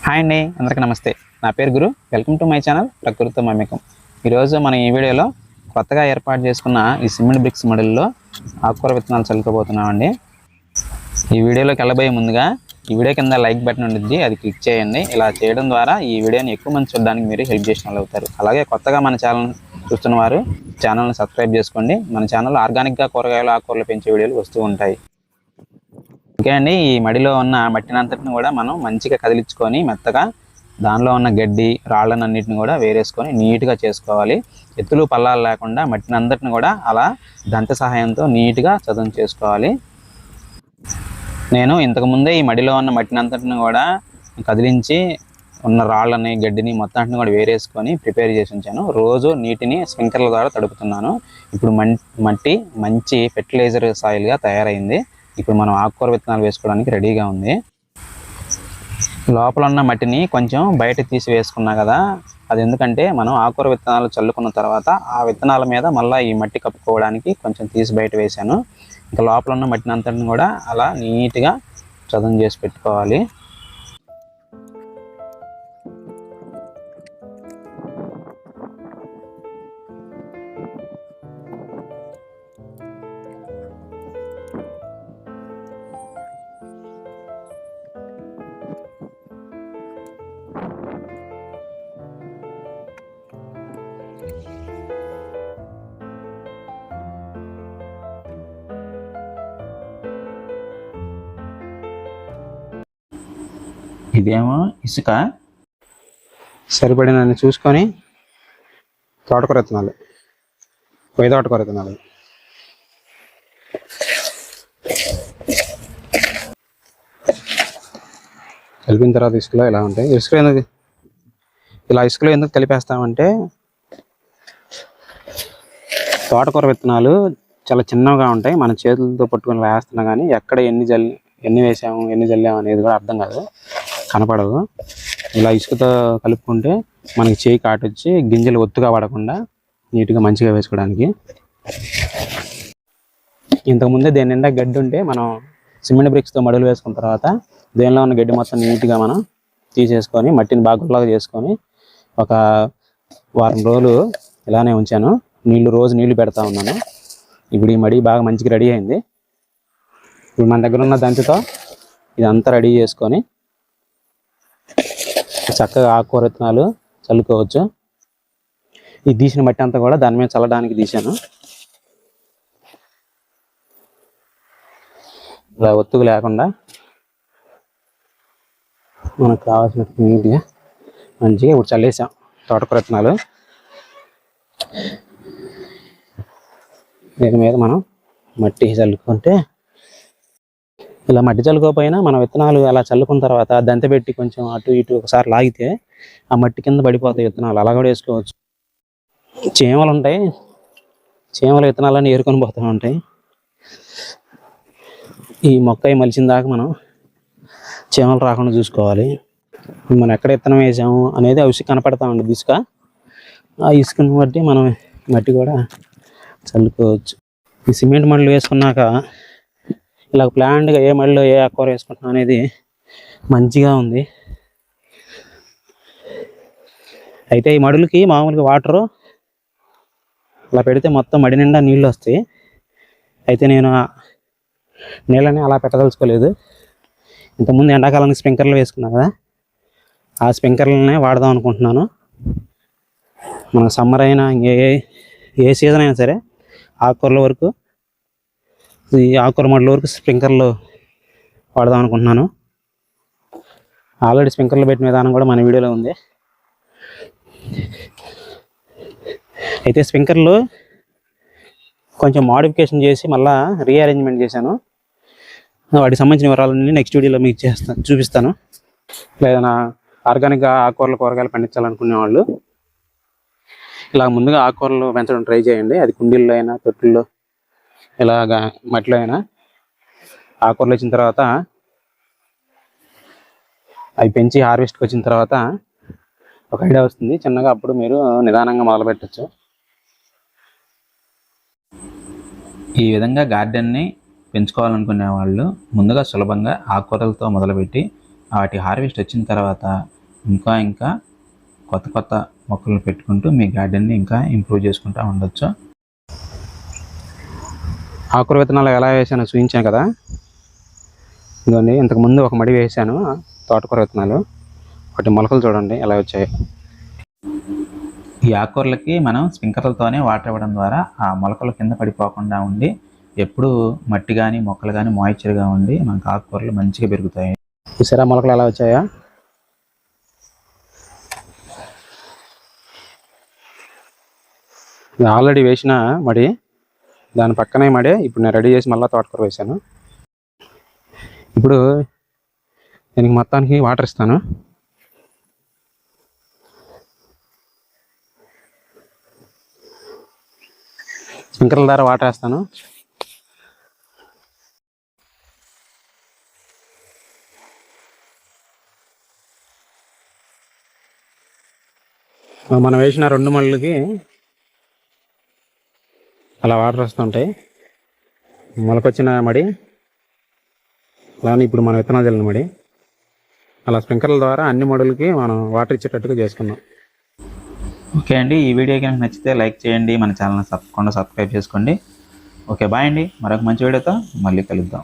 Hi అండి, అందరికీ నమస్తే. నా పేరు గురు. వెల్కమ్ టు మై ఛానల్ ప్రకృతితో మమేకం. ఈరోజు మనం ఈ వీడియోలో కొత్తగా ఏర్పాటు చేసుకున్న ఈ సిమెంట్ బ్రిక్స్ మడుల్లో ఆకుకూర విత్తనాలు చల్లుకోబోతున్నామండి. ఈ వీడియోలోకి వెళ్ళబోయే ముందుగా ఈ వీడియో కింద లైక్ బటన్ ఉంటుంది, అది క్లిక్ చేయండి. ఇలా చేయడం ద్వారా ఈ వీడియోని ఎక్కువ మంది చూడడానికి మీరు హెల్ప్ చేసిన వాళ్ళు అవుతారు. అలాగే కొత్తగా మన ఛానల్ చూస్తున్న వారు ఛానల్ని సబ్స్క్రైబ్ చేసుకోండి. మన ఛానల్లో ఆర్గానిక్గా కూరగాయలు ఆకుకూరలు పెంచే వీడియోలు వస్తూ ఉంటాయి. ఓకే అండి, ఈ మడిలో ఉన్న మట్టినంతటిని కూడా మనం మంచిగా కదిలించుకొని మెత్తగా దానిలో ఉన్న గడ్డి రాళ్ళనన్నిటిని కూడా వేరేసుకొని నీట్గా చేసుకోవాలి. ఎత్తులు పల్లాలు లేకుండా మట్టినంతటిని కూడా అలా దంత సహాయంతో నీట్గా చదును చేసుకోవాలి. నేను ఇంతకుముందే ఈ మడిలో ఉన్న మట్టినంతటిని కూడా కదిలించి ఉన్న రాళ్ళని గడ్డిని మొత్తాన్ని కూడా వేరేసుకొని ప్రిపేర్ చేసి ఉంచాను. రోజు నీటిని స్ప్రింక్లర్ల ద్వారా తడుపుతున్నాను. ఇప్పుడు మట్టి మంచి ఫెర్టిలైజర్ సాయిల్గా తయారైంది. ఇప్పుడు మనం ఆకుకూర విత్తనాలు వేసుకోవడానికి రెడీగా ఉంది. లోపల ఉన్న మట్టిని కొంచెం బయట తీసి వేసుకున్నా కదా, అది ఎందుకంటే మనం ఆకుకూర విత్తనాలు చల్లుకున్న తర్వాత ఆ విత్తనాల మీద మళ్ళీ ఈ మట్టి కప్పుకోవడానికి కొంచెం తీసి బయట వేశాను. ఇంకా లోపల ఉన్న మట్టిని అంతటిని కూడా అలా నీట్గా చదును చేసి పెట్టుకోవాలి. ఇదేమో ఇసుక సరిపడినన్ని చూసుకొని తోటకూర విత్తనాలు, పొయ్యి తోటకూర విత్తనాలు. కలిపిన తర్వాత ఇసుకలో ఇలా ఉంటాయి. ఇసుకలో ఎందుకు కలిపేస్తామంటే తోటకూర విత్తనాలు చాలా చిన్నగా ఉంటాయి. మన చేతులతో పట్టుకొని వేస్తున్నా కానీ ఎక్కడ ఎన్ని వేసాము ఎన్ని జల్లాము అనేది కూడా అర్థం కాదు, కనపడదు. ఇలా ఇసుకతో కలుపుకుంటే మనకి చేయి కాటొచ్చి గింజలు ఒత్తుగా పడకుండా నీట్గా మంచిగా వేసుకోవడానికి. ఇంతకుముందే దేని నిండా గడ్డి ఉంటే మనం సిమెంట్ బ్రిక్స్తో మడులు వేసుకున్న తర్వాత దేనిలో ఉన్న గడ్డి మొత్తం నీట్గా మనం తీసేసుకొని మట్టిని బాగా గుల్లగా చేసుకొని ఒక వారం రోజులు ఇలానే ఉంచాను. రోజు నీళ్లు పెడతా ఉన్నాను. ఇప్పుడు ఈ మడి బాగా మంచిగా రెడీ అయింది. ఇప్పుడు మన దగ్గర ఉన్న దంచుతో ఇదంతా రెడీ చేసుకొని చక్కగా ఆకుకూర విత్తనాలు చల్లుకోవచ్చు. ఈ తీసిన మట్టి అంతా కూడా దాని మీద చల్లడానికి తీసాను. ఇలా ఒత్తుకు లేకుండా మనకు కావాల్సిన నీట్గా మంచిగా ఇప్పుడు చల్లేసాం తోటకూర విత్తనాలు. దీని మీద మనం మట్టి చల్లుకుంటే, ఇలా మట్టి చల్లుకోకపోయినా మన విత్తనాలు అలా చల్లుకున్న తర్వాత దంత పెట్టి కొంచెం అటు ఇటు ఒకసారి లాగితే ఆ మట్టి కింద పడిపోతాయి విత్తనాలు. అలా కూడా వేసుకోవచ్చు. చీమలు ఉంటాయి, చీమల విత్తనాలన్నీ ఏరుకొని పోతూ ఉంటాయి. ఈ మొక్క మలిచిన దాకా మనం చీమలు రాకుండా చూసుకోవాలి. మనం ఎక్కడ విత్తనం వేసాము అనేది ఆ ఇసుక కనపడతా ఉంటుంది. ఇసుక, ఆ ఇసుకను బట్టి మనం మట్టి కూడా చల్లుకోవచ్చు. ఈ సిమెంట్ మడులు వేసుకున్నాక ఇలా ప్లాంట్గా ఏ మడిలో ఏ ఆకుకూర వేసుకుంటున్నాం అనేది మంచిగా ఉంది. అయితే ఈ మడులకి మామూలుగా వాటరు అలా పెడితే మొత్తం మడి నిండా నీళ్ళు వస్తాయి. అయితే నేను నీళ్ళని అలా పెట్టదలుచుకోలేదు. ఇంతకుముందు ఎండాకాలానికి స్ప్రింక్లర్లు వేసుకున్నా కదా, ఆ స్ప్రింక్లర్లనే వాడదాం అనుకుంటున్నాను. మనకు సమ్మర్ అయినా ఏ సీజన్ అయినా సరే ఆకుకూరల వరకు, ఈ ఆకుకూర మడుల వరకు స్ప్రింక్లర్లు వాడదాం అనుకుంటున్నాను. ఆల్రెడీ స్ప్రింక్లర్లు పెట్టిన విధానం కూడా మన వీడియోలో ఉంది. అయితే స్ప్రింక్లర్లు కొంచెం మోడిఫికేషన్ చేసి మళ్ళీ రీఅరేంజ్మెంట్ చేశాను. వాటికి సంబంధించిన వివరాలన్నీ నెక్స్ట్ వీడియోలో మీకు చూపిస్తాను. లేదా ఆర్గానిక్గా కూరగాయలు పండించాలనుకునే వాళ్ళు ఇలా ముందుగా ఆకుకూరలు పెంచడం ట్రై చేయండి. అది కుండీల్లో అయినా తొట్టుల్లో ఇలాగా మట్టిలో అయినా. ఆకుకూరలు వచ్చిన తర్వాత అవి పెంచి హార్వెస్ట్కి వచ్చిన తర్వాత ఒక ఐడియా వస్తుంది చిన్నగా, అప్పుడు మీరు నిదానంగా మొదలు పెట్టచ్చు. ఈ విధంగా గార్డెన్ని పెంచుకోవాలనుకునే వాళ్ళు ముందుగా సులభంగా ఆకుకూరలతో మొదలుపెట్టి వాటి హార్వెస్ట్ వచ్చిన తర్వాత ఇంకా కొత్త కొత్త మొక్కలను పెట్టుకుంటూ మీ గార్డెన్ని ఇంకా ఇంప్రూవ్ చేసుకుంటూ ఉండొచ్చు. ఆకుకూర విత్తనాలు ఎలా వేసానో చూపించాను కదా. ఇదిగోండి, ఇంతకుముందు ఒక మడి వేసాను తోటకూర విత్తనాలు. వాటి మొలకలు చూడండి ఎలా వచ్చాయి. ఈ ఆకుకూరలకి మనం స్ప్రింక్లర్లతోనే వాటర్ ఇవ్వడం ద్వారా ఆ మొలకలు కింద పడిపోకుండా ఉండి ఎప్పుడు మట్టి కానీ మొక్కలు కానీ మాయిశ్చర్గా ఉండి మనకు ఆకుకూరలు మంచిగా పెరుగుతాయి. చూసారా మొలకలు ఎలా వచ్చాయా? ఇది ఆల్రెడీ వేసిన మడి, దాని పక్కనే మడి ఇప్పుడు నేను రెడీ చేసి మళ్ళీ తోటకూర వేసాను. ఇప్పుడు దీనికి మొత్తానికి వాటర్ ఇస్తాను. స్ప్రింక్లర్ల ద్వారా వాటర్ వేస్తాను. మనం వేసిన 2 మళ్ళకి అలా వాటర్ వస్తుంటాయి. మొలకొచ్చిన మడి అలానే ఇప్పుడు మనం విత్తనాలు చల్లిన మడి, అలా స్ప్రింక్లర్ల ద్వారా అన్ని మడులకి మనం వాటర్ ఇచ్చేటట్టుగా చేసుకున్నాం. ఓకే అండి, ఈ వీడియో కనుక నచ్చితే లైక్ చేయండి, మన ఛానల్ని తప్పకుండా సబ్స్క్రైబ్ చేసుకోండి. ఓకే, బాయ్ అండి. మరొక మంచి వీడియోతో మళ్ళీ కలుద్దాం.